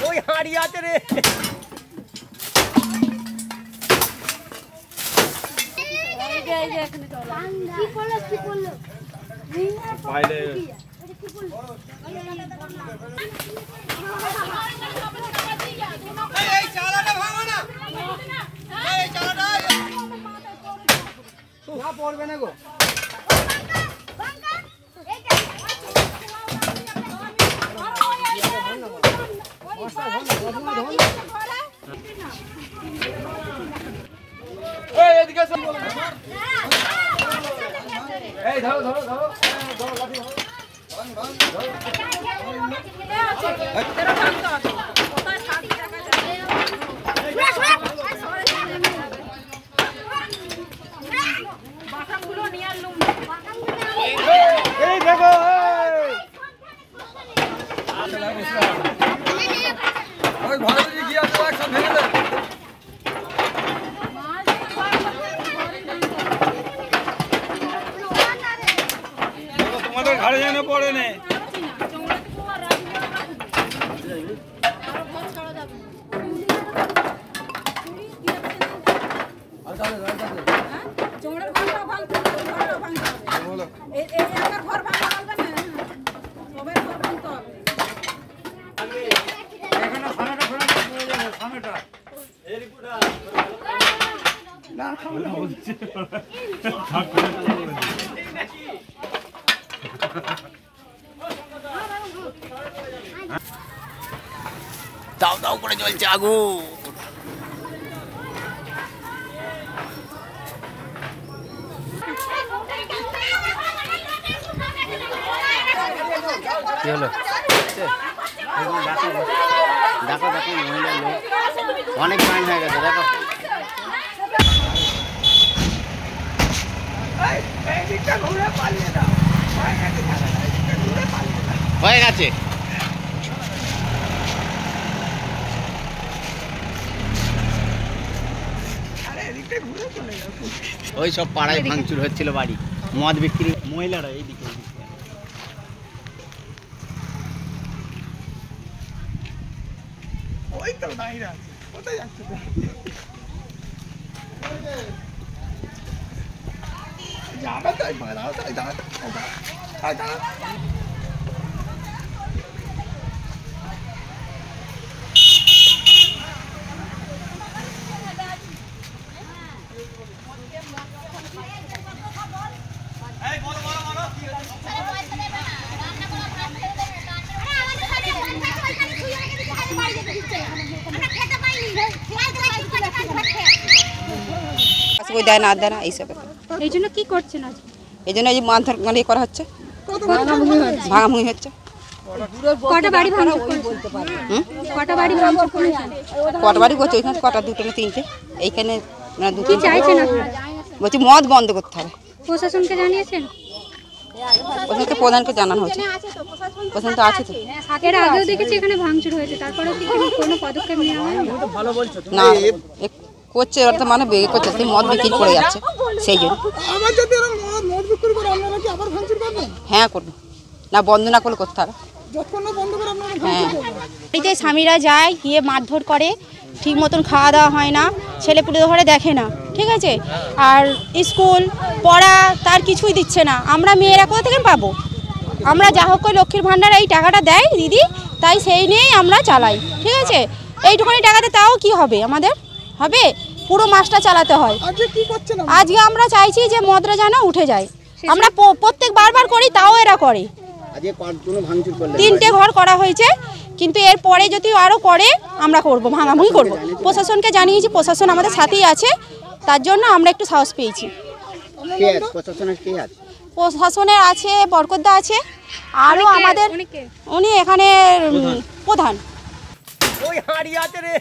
ওই হাড়ি আছে রে। পড়বে না গো। ধরো ধরো ধরো ধরো লাঠি ধরো। তোমাদের ঘরে যেন পড়ে নেই। দাও দাও করে জ্বলছে আগুন। কি হলো? দেখো দেখো মহিলার লোক অনেক ফাইন হয়ে গেছে। দেখো হয়ে গেছে। ওই সব পাড়ায় ভাঙচুর হচ্ছিল বাড়ি, মদ বিক্রি মহিলারা এইদিকে। ওই তো দাঁড়িয়ে আছে, কোথায় যাচ্ছে? যাবে তাই দাঁড়াও, তাই দাঁড়া তাই দাঁড়া। দেয় না দেয় না এইসব। এই জন্য কি করছেন আজ? এই জন্য এই মারধর মানে করা হচ্ছে, ভাঙাভাঙি হচ্ছে। কটা বাড়ি ভাঙচুর কটা বাড়ি ভাঙচুর করেছেন? কটা বাড়ি করছে ওইখানে, কটা দুটো না তিনটে এইখানে মানে কি চাইছেন আপনারা? বলছি মদ বন্ধ করতে হবে। প্রশাসনকে জানিয়েছেন? প্রশাসনকে প্রধানকে জানানো হয়েছে, প্রশাসন তো আছে তো। এর আগেও দেখেছি এখানে ভাঙচুর হয়েছে, তারপরে কি কোনো পদক্ষেপ নেওয়া হয়নি? না করছে ওরা তো মানে বেগে করছে, সেই মদ বিক্রি করে যাচ্ছে সেই জন্য। হ্যাঁ করবো না, বন্ধ না করলে করতে হবে। হ্যাঁ বাড়িতে স্বামীরা যায় গিয়ে মারধর করে, ঠিক মতন খাওয়া দাওয়া হয় না, ছেলেপুলে ঘরে দেখে না, ঠিক আছে। আর স্কুল পড়া তার কিছুই দিচ্ছে না। আমরা মেয়েরা কোথা থেকে পাবো? আমরা যা হোক করে লক্ষ্মীর ভাণ্ডার এই টাকাটা দেয় দিদি, তাই সেই নিয়েই আমরা চালাই, ঠিক আছে। এইটুখানি টাকাতে তাও কি হবে আমাদের? হবে পুরো মাসটা চালাতে হয়। আজকে আমরা চাইছি যে মদরা যেন উঠে যায়। আমরা প্রত্যেক বারবার করি, তাও এরা করে। তিনটে ঘর করা হয়েছে, কিন্তু এর পরে যদি আরও করে আমরা করব, ভাঙাভাঙি করব। প্রশাসনকে জানিয়েছি, প্রশাসন আমাদের সাথেই আছে, তার জন্য আমরা একটু সাহস পেয়েছি। প্রশাসনের আছে বরকতদা আছে, আরও আমাদের উনি এখানে প্রধান। ওই হাড়ি আছে রে।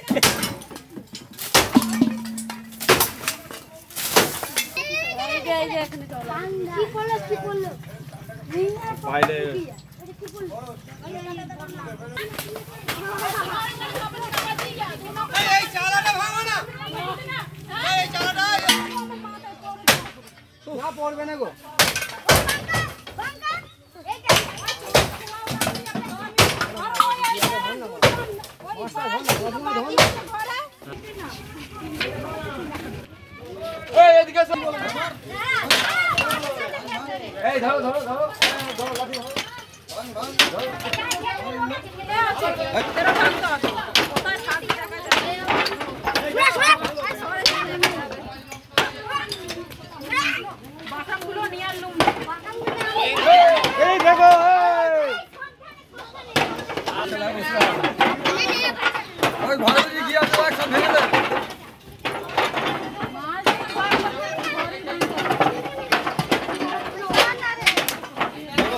পড়বে না গো।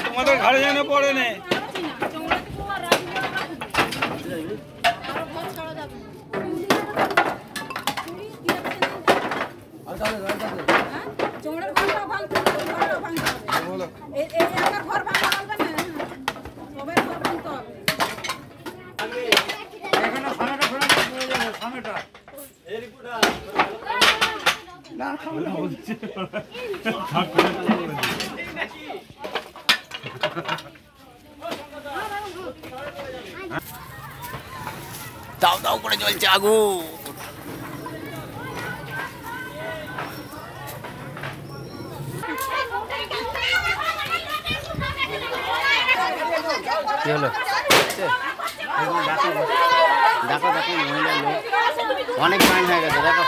তোমাদের ঘাড়ে যেন পড়ে নেই। দাও দাও করে জ্বলছে আগুন। কি হলো? দেখো দেখো মহিলার লোক অনেক ফাইন হয়ে গেছে। দেখো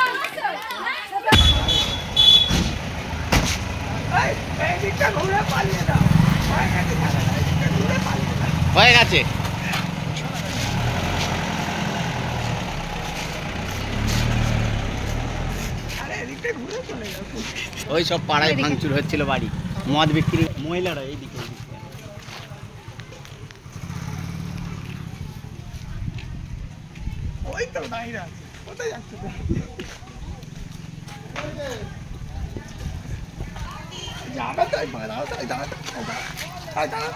হয়ে গেছে। ওই সব পাড়ায় ভাঙচুর হচ্ছিল বাড়ি, মদ বিক্রি মহিলারা এইদিকে। ওই তো দাঁড়িয়ে আছে, কোথায় যাচ্ছে? যাবে তাই দাঁড়াও, তাই দাঁড়া, তাই দাঁড়া।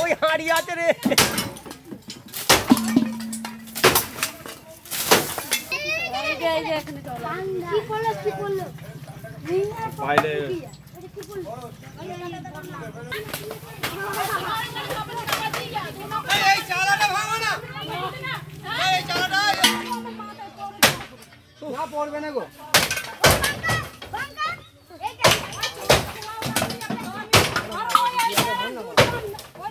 ওই হাঁড়ি আছে রে। পড়বে না গো।